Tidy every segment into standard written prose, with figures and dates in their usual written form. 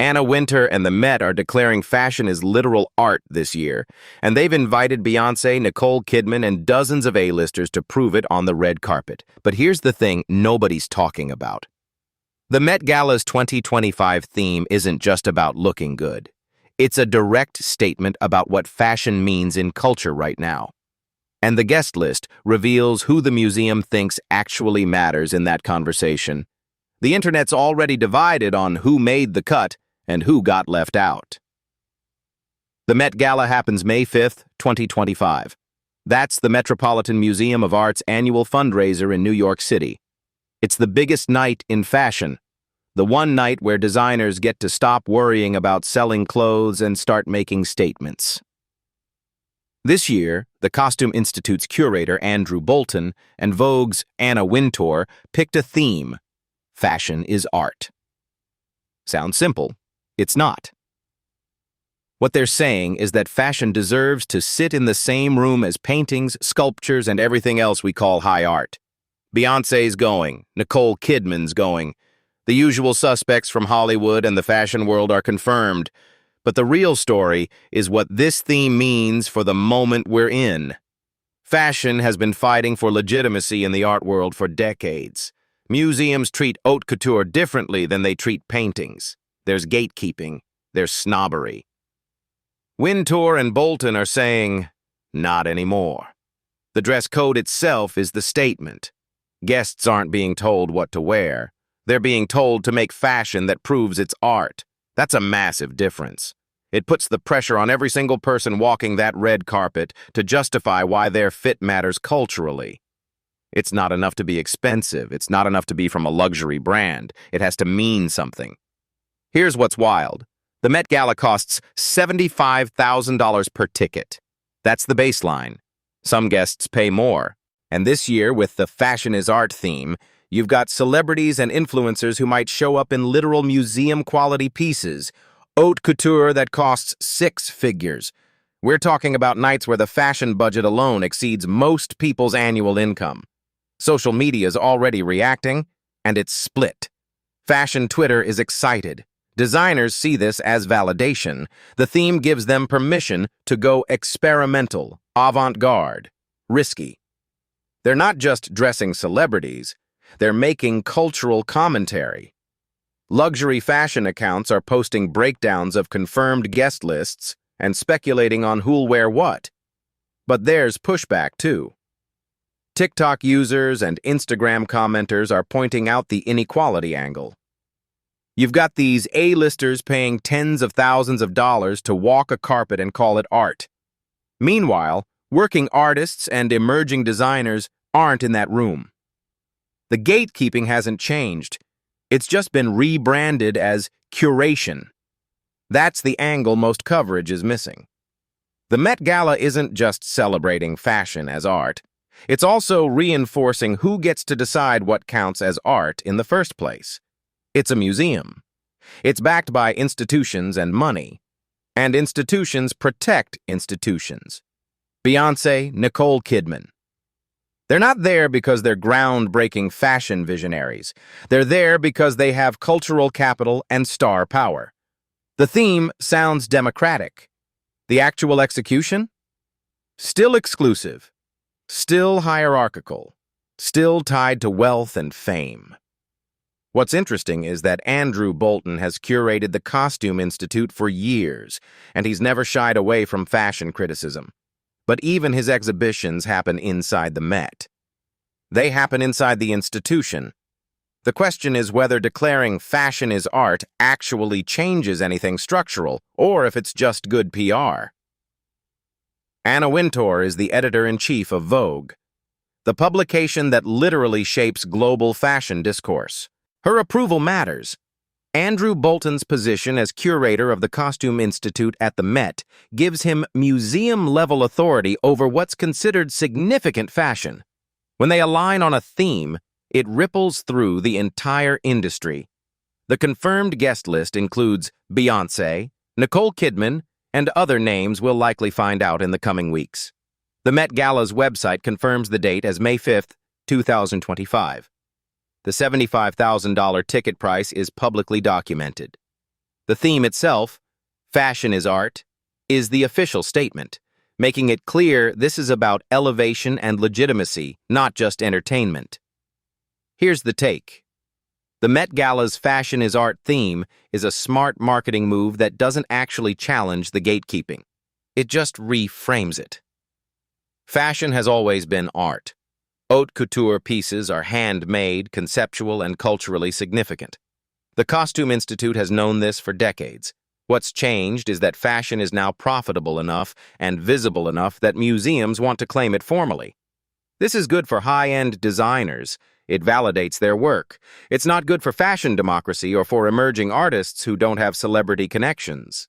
Anna Wintour and the Met are declaring fashion is literal art this year, and they've invited Beyoncé, Nicole Kidman, and dozens of A-listers to prove it on the red carpet. But here's the thing nobody's talking about. The Met Gala's 2025 theme isn't just about looking good. It's a direct statement about what fashion means in culture right now. And the guest list reveals who the museum thinks actually matters in that conversation. The internet's already divided on who made the cut and who got left out. The Met Gala happens May 5th, 2025. That's the Metropolitan Museum of Art's annual fundraiser in New York City. It's the biggest night in fashion, the one night where designers get to stop worrying about selling clothes and start making statements. This year, the Costume Institute's curator Andrew Bolton and Vogue's Anna Wintour picked a theme: fashion is art. Sounds simple. It's not. What they're saying is that fashion deserves to sit in the same room as paintings, sculptures, and everything else we call high art. Beyoncé's going, Nicole Kidman's going. The usual suspects from Hollywood and the fashion world are confirmed. But the real story is what this theme means for the moment we're in. Fashion has been fighting for legitimacy in the art world for decades. Museums treat haute couture differently than they treat paintings. There's gatekeeping. There's snobbery. Wintour and Bolton are saying, not anymore. The dress code itself is the statement. Guests aren't being told what to wear. They're being told to make fashion that proves it's art. That's a massive difference. It puts the pressure on every single person walking that red carpet to justify why their fit matters culturally. It's not enough to be expensive. It's not enough to be from a luxury brand. It has to mean something. Here's what's wild. The Met Gala costs $75,000 per ticket. That's the baseline. Some guests pay more. And this year, with the Fashion is Art theme, you've got celebrities and influencers who might show up in literal museum-quality pieces. Haute couture that costs six figures. We're talking about nights where the fashion budget alone exceeds most people's annual income. Social media's already reacting, and it's split. Fashion Twitter is excited. Designers see this as validation. The theme gives them permission to go experimental, avant-garde, risky. They're not just dressing celebrities. They're making cultural commentary. Luxury fashion accounts are posting breakdowns of confirmed guest lists and speculating on who'll wear what. But there's pushback, too. TikTok users and Instagram commenters are pointing out the inequality angle. You've got these A-listers paying tens of thousands of dollars to walk a carpet and call it art. Meanwhile, working artists and emerging designers aren't in that room. The gatekeeping hasn't changed. It's just been rebranded as curation. That's the angle most coverage is missing. The Met Gala isn't just celebrating fashion as art. It's also reinforcing who gets to decide what counts as art in the first place. It's a museum. It's backed by institutions and money. And institutions protect institutions. Beyoncé, Nicole Kidman. They're not there because they're groundbreaking fashion visionaries. They're there because they have cultural capital and star power. The theme sounds democratic. The actual execution? Still exclusive. Still hierarchical. Still tied to wealth and fame. What's interesting is that Andrew Bolton has curated the Costume Institute for years, and he's never shied away from fashion criticism. But even his exhibitions happen inside the Met. They happen inside the institution. The question is whether declaring fashion is art actually changes anything structural, or if it's just good PR. Anna Wintour is the editor-in-chief of Vogue, the publication that literally shapes global fashion discourse. Her approval matters. Andrew Bolton's position as curator of the Costume Institute at the Met gives him museum-level authority over what's considered significant fashion. When they align on a theme, it ripples through the entire industry. The confirmed guest list includes Beyoncé, Nicole Kidman, and other names we'll likely find out in the coming weeks. The Met Gala's website confirms the date as May 5th, 2025. The $75,000 ticket price is publicly documented. The theme itself, fashion is art, is the official statement, making it clear this is about elevation and legitimacy, not just entertainment. Here's the take. The Met Gala's fashion is art theme is a smart marketing move that doesn't actually challenge the gatekeeping. It just reframes it. Fashion has always been art. Haute couture pieces are handmade, conceptual, and culturally significant. The Costume Institute has known this for decades. What's changed is that fashion is now profitable enough and visible enough that museums want to claim it formally. This is good for high-end designers. It validates their work. It's not good for fashion democracy or for emerging artists who don't have celebrity connections.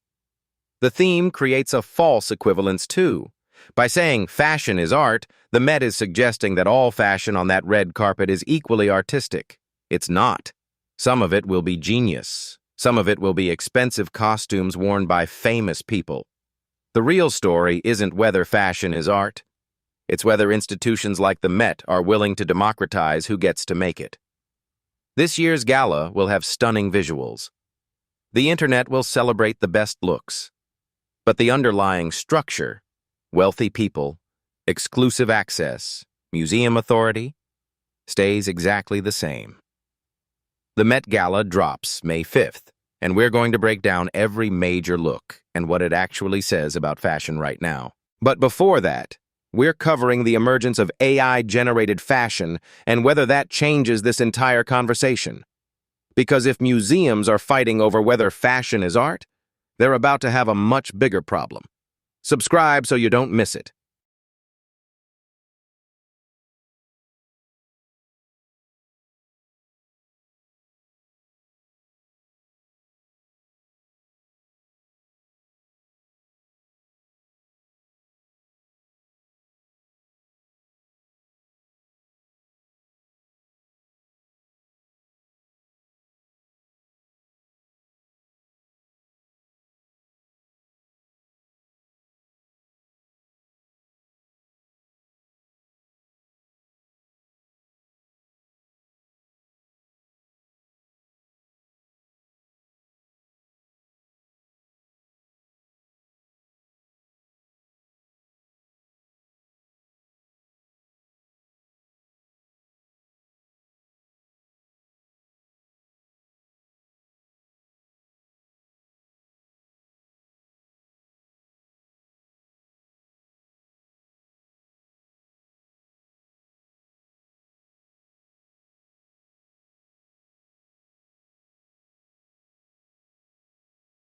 The theme creates a false equivalence too. By saying fashion is art, the Met is suggesting that all fashion on that red carpet is equally artistic. It's not. Some of it will be genius. Some of it will be expensive costumes worn by famous people. The real story isn't whether fashion is art. It's whether institutions like the Met are willing to democratize who gets to make it. This year's gala will have stunning visuals. The internet will celebrate the best looks. But the underlying structure, wealthy people, exclusive access, museum authority, stays exactly the same. The Met Gala drops May 5th, and we're going to break down every major look and what it actually says about fashion right now. But before that, we're covering the emergence of AI-generated fashion and whether that changes this entire conversation. Because if museums are fighting over whether fashion is art, they're about to have a much bigger problem. Subscribe so you don't miss it.